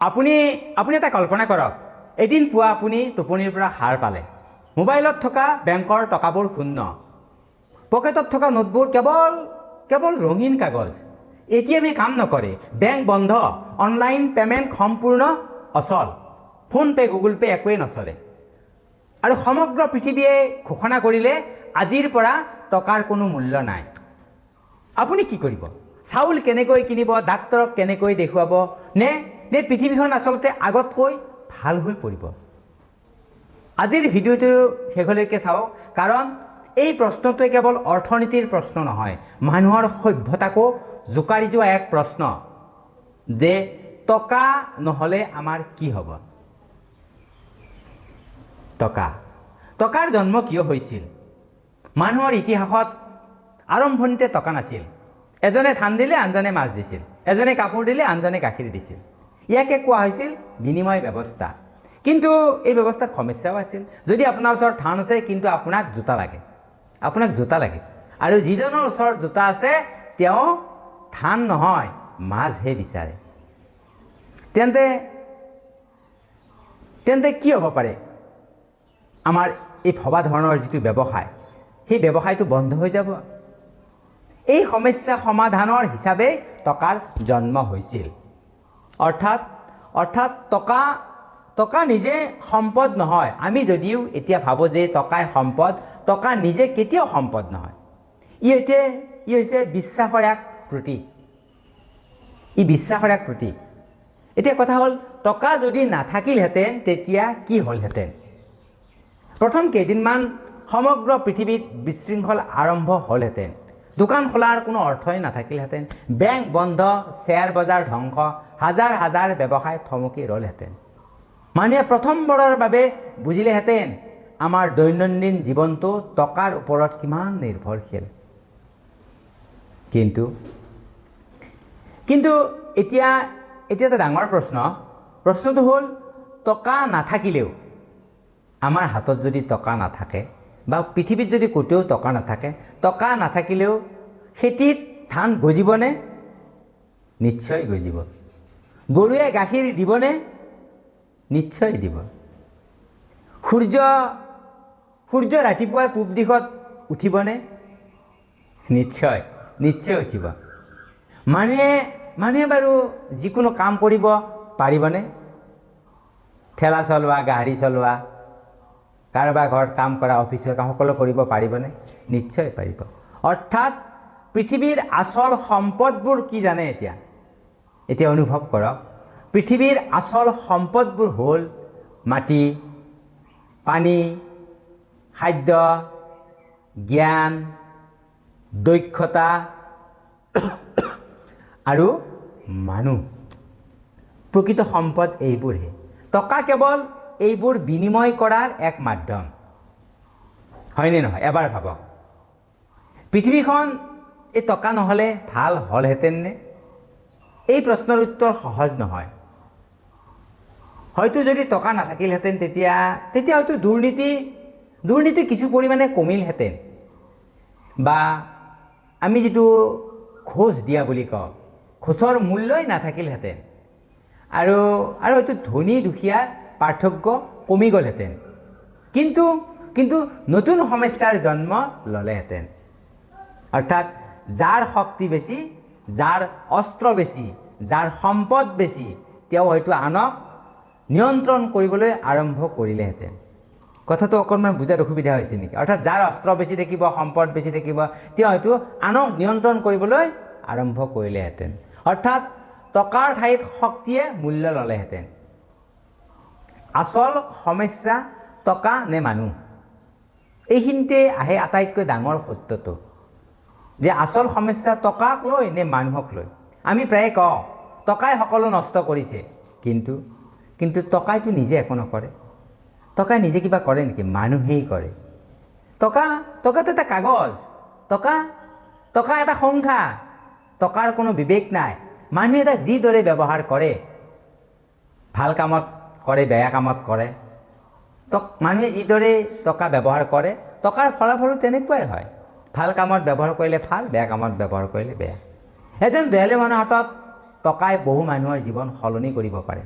আপুনি আপুনি এটা কল্পনা কৰক, এদিন পুৱা আপুনি টোপনিৰ পৰা সাৰ পালে। মোবাইলত থকা বেংকৰ টকাবোৰ শূন্য, পকেটত থকা নোটবোৰ কেৱল ৰঙীন কাগজ। এটিএমে কাম নকৰে, বেংক বন্ধ, অনলাইন পে'মেণ্ট সম্পূৰ্ণ অচল, ফোনপে' গুগল পে' একোৱেই নচলে। আৰু সমগ্ৰ পৃথিৱীয়ে ঘোষণা কৰিলে আজিৰ পৰা টকাৰ কোনো মূল্য নাই। আপুনি কি কৰিব? চাউল কেনেকৈ কিনিব, ডাক্তৰক কেনেকৈ দেখুৱাব, নে পৃথিৱীখন আচলতে আগতকৈ ভাল হৈ পৰিব? আজিৰ ভিডিঅ'টো শেষলৈকে চাওক, কাৰণ এই প্ৰশ্নটোৱে কেৱল অৰ্থনীতিৰ প্ৰশ্ন নহয়, মানুহৰ সভ্যতাকো জোকাৰি যোৱা এক প্ৰশ্ন যে টকা নহ'লে আমাৰ কি হ'ব? টকাৰ জন্ম কিয় হৈছিল? মানুহৰ ইতিহাসত আৰম্ভণিতে টকা নাছিল। এজনে ধান দিলে আনজনে মাছ দিছিল, এজনে কাপোৰ দিলে আনজনে গাখীৰ দিছিল। ইয়াকে কোৱা হৈছিল বিনিময় ব্যৱস্থা। কিন্তু এই ব্যৱস্থাত সমস্যাও আছিল। যদি আপোনাৰ ওচৰত ধান আছে কিন্তু আপোনাক জোতা লাগে, আৰু যিজনৰ ওচৰত জোতা আছে তেওঁ ধান নহয় মাছহে বিচাৰে, তেন্তে কি হ'ব পাৰে? আমাৰ এই ভবা ধৰণৰ যিটো ব্যৱসায়, সেই ব্যৱসায়টো বন্ধ হৈ যাব। এই সমস্যা সমাধানৰ হিচাপে টকাৰ জন্ম হৈছিল। অৰ্থাৎ টকা নিজে সম্পদ নহয়। আমি যদিও এতিয়া ভাবোঁ যে টকাই সম্পদ, টকা নিজে কেতিয়াও সম্পদ নহয়। ই হৈছে বিশ্বাসৰ এক প্ৰতীক। এতিয়া কথা হ'ল, টকা যদি নাথাকিলহেঁতেন তেতিয়া কি হ'লহেঁতেন? প্ৰথম কেইদিনমান সমগ্ৰ পৃথিৱীত বিশৃংখল আৰম্ভ হ'লহেঁতেন। দোকান খোলাৰ কোনো অৰ্থই নাথাকিলহেঁতেন, বেংক বন্ধ, শ্বেয়াৰ বজাৰ ধ্বংস, হাজাৰ হাজাৰ ব্যৱসায় থমকি ৰ'লহেঁতেন। মানুহে প্ৰথমবাৰৰ বাবে বুজিলেহেঁতেন আমাৰ দৈনন্দিন জীৱনটো টকাৰ ওপৰত কিমান নিৰ্ভৰশীল। কিন্তু এতিয়া এটা ডাঙৰ প্ৰশ্নটো হ'ল, টকা নাথাকিলেও, আমাৰ হাতত যদি টকা নাথাকে বা পৃথিৱীত যদি ক'তেও টকা নাথাকিলেও খেতিত ধান গজিবনে? নিশ্চয় গজিব। গৰুৱে গাখীৰ দিবনে? নিশ্চয় দিব। সূৰ্য ৰাতিপুৱাই পূব দিশত উঠিবনে? নিশ্চয় উঠিব। মানুহে বাৰু যিকোনো কাম কৰিব পাৰিবনে? ঠেলা চলোৱা, গাড়ী চলোৱা, কাৰোবাৰ ঘৰত কাম কৰা, অফিচৰ কাম সকলো কৰিব পাৰিবনে? নিশ্চয় পাৰিব। অৰ্থাৎ পৃথিৱীৰ আচল সম্পদবোৰ কি জানে? এতিয়া অনুভৱ কৰক। পৃথিৱীৰ আচল সম্পদবোৰ হ'ল মাটি, পানী, খাদ্য, জ্ঞান, দক্ষতা আৰু মানুহ। প্ৰকৃত সম্পদ এইবোৰহে। টকা কেৱল এইবোৰ বিনিময় কৰাৰ এক মাধ্যম, হয়নে নহয়? এবাৰ ভাবক, পৃথিৱীখন এই টকা নহ'লে ভাল হ'লহেঁতেননে? এই প্ৰশ্নৰ উত্তৰ সহজ নহয়। হয়তো যদি টকা নাথাকিলহেঁতেন তেতিয়া হয়তো দুৰ্নীতি কিছু পৰিমাণে কমিলহেঁতেন, বা আমি যিটো ঘোচ দিয়া বুলি কওঁ, ঘোচৰ মূল্যই নাথাকিলহেঁতেন, আৰু হয়তো ধনী দুখীয়াৰ পাৰ্থক্য কমি গ'লহেঁতেন। কিন্তু নতুন সমস্যাৰ জন্ম ল'লেহেঁতেন। অৰ্থাৎ যাৰ শক্তি বেছি, যাৰ অস্ত্ৰ বেছি, যাৰ সম্পদ বেছি, তেওঁ হয়তো আনক নিয়ন্ত্ৰণ কৰিবলৈ আৰম্ভ কৰিলেহেঁতেন। কথাটো অকণমান বুজাত অসুবিধা হৈছে নেকি? অৰ্থাৎ যাৰ অস্ত্ৰ বেছি থাকিব, সম্পদ বেছি থাকিব, তেওঁ হয়তো আনক নিয়ন্ত্ৰণ কৰিবলৈ আৰম্ভ কৰিলেহেঁতেন। অৰ্থাৎ টকাৰ ঠাইত শক্তিয়ে মূল্য ল'লেহেঁতেন। আচল সমস্যা টকা নে মানুহ? এইখিনিতে আহে আটাইতকৈ ডাঙৰ সত্যটো, যে আচল সমস্যা টকাক লৈ নে মানুহক লৈ। আমি প্ৰায়ে কওঁ টকাই সকলো নষ্ট কৰিছে, কিন্তু টকাইতো নিজে একো নকৰে। টকাই নিজে কিবা কৰে নেকি? মানুহেই কৰে। টকাটো এটা কাগজ, টকা এটা সংখ্যা, টকাৰ কোনো বিবেক নাই। মানুহে তাক যিদৰে ব্যৱহাৰ কৰে, ভাল কামত কৰে, বেয়া কামত কৰে, মানুহে যিদৰে টকা ব্যৱহাৰ কৰে, টকাৰ ফলাফলো তেনেকুৱাই হয়। ভাল কামত ব্যৱহাৰ কৰিলে ভাল, বেয়া কামত ব্যৱহাৰ কৰিলে বেয়া। এজন দয়ালু মানুহৰ হাতত টকাই বহু মানুহৰ জীৱন সলনি কৰিব পাৰে।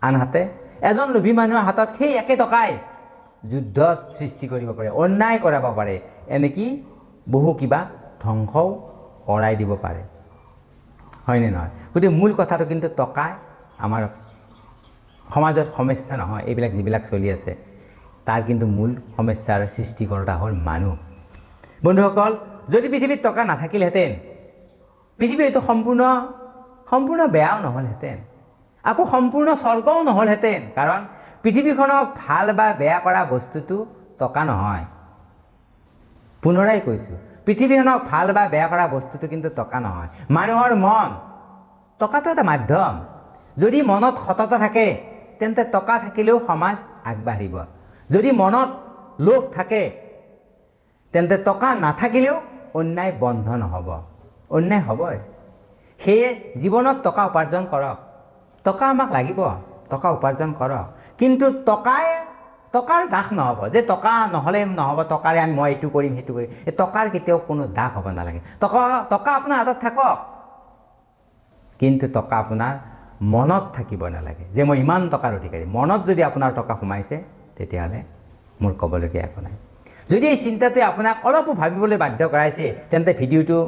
আনহাতে এজন লোভী মানুহৰ হাতত সেই একে টকাই যুদ্ধ সৃষ্টি কৰিব পাৰে, অন্যায় কৰাব পাৰে, এনেকি বহু কিবা ধ্বংসও কৰাই দিব পাৰে, হয়নে নহয়? গতিকে মূল কথাটো কিন্তু টকাই আমাৰ সমাজত সমস্যা নহয়। এইবিলাক যিবিলাক চলি আছে তাৰ কিন্তু মূল সমস্যাৰ সৃষ্টিকৰ্তা হ'ল মানুহ। বন্ধুসকল, যদি পৃথিৱীত টকা নাথাকিলহেঁতেন পৃথিৱী এইটো সম্পূৰ্ণ বেয়াও নহ'লহেঁতেন, আকৌ সম্পূৰ্ণ স্বৰ্গও নহ'লহেঁতেন। কাৰণ পৃথিৱীখনক ভাল বা বেয়া কৰা বস্তুটো টকা নহয়। পুনৰাই কৈছোঁ, পৃথিৱীখনক ভাল বা বেয়া কৰা বস্তুটো কিন্তু টকা নহয়, মানুহৰ মন। টকাটো এটা মাধ্যম। যদি মনত সততা থাকে তেন্তে টকা থাকিলেও সমাজ আগবাঢ়িব। যদি মনত লোভ থাকে তেন্তে টকা নাথাকিলেও অন্যায় বন্ধ নহ'ব, অন্যায় হ'বই। সেয়ে জীৱনত টকা উপাৰ্জন কৰক। টকা আমাক লাগিব, টকা উপাৰ্জন কৰক, কিন্তু টকাৰ দাস নহ'ব যে টকা নহ'লে নহ'ব, টকাৰে মই এইটো কৰিম সেইটো কৰিম। এই টকাৰ কেতিয়াও কোনো দাস হ'ব নালাগে। টকা আপোনাৰ হাতত থাকক, কিন্তু টকা আপোনাৰ মনত থাকিব নালাগে যে মই ইমান টকাৰ অধিকাৰী। মনত যদি আপোনাৰ টকা সোমাইছে তেতিয়াহ'লে মোৰ ক'বলগীয়া একো নাই। যদি এই চিন্তাটোৱে আপোনাক অলপো ভাবিবলৈ বাধ্য কৰাইছে তেন্তে ভিডিঅ'টো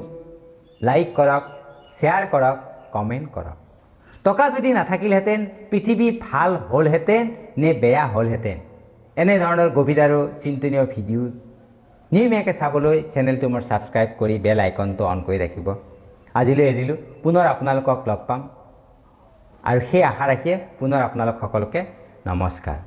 লাইক কৰক, শ্বেয়াৰ কৰক, কমেণ্ট কৰক। টকা যদি নাথাকিলহেঁতেন পৃথিৱী ভাল হ'লহেঁতেন নে বেয়া হ'লহেঁতেন? এনেধৰণৰ গভীৰ আৰু চিন্তনীয় ভিডিঅ' নিয়মীয়াকৈ চাবলৈ চেনেলটো মোৰ ছাবস্ক্ৰাইব কৰি বেল আইকনটো অন কৰি ৰাখিব। আজিলৈ এৰিলোঁ, পুনৰ আপোনালোকক লগ পাম আৰু সেই আশা ৰাখিয়ে পুনৰ আপোনালোক সকলোকে নমস্কাৰ।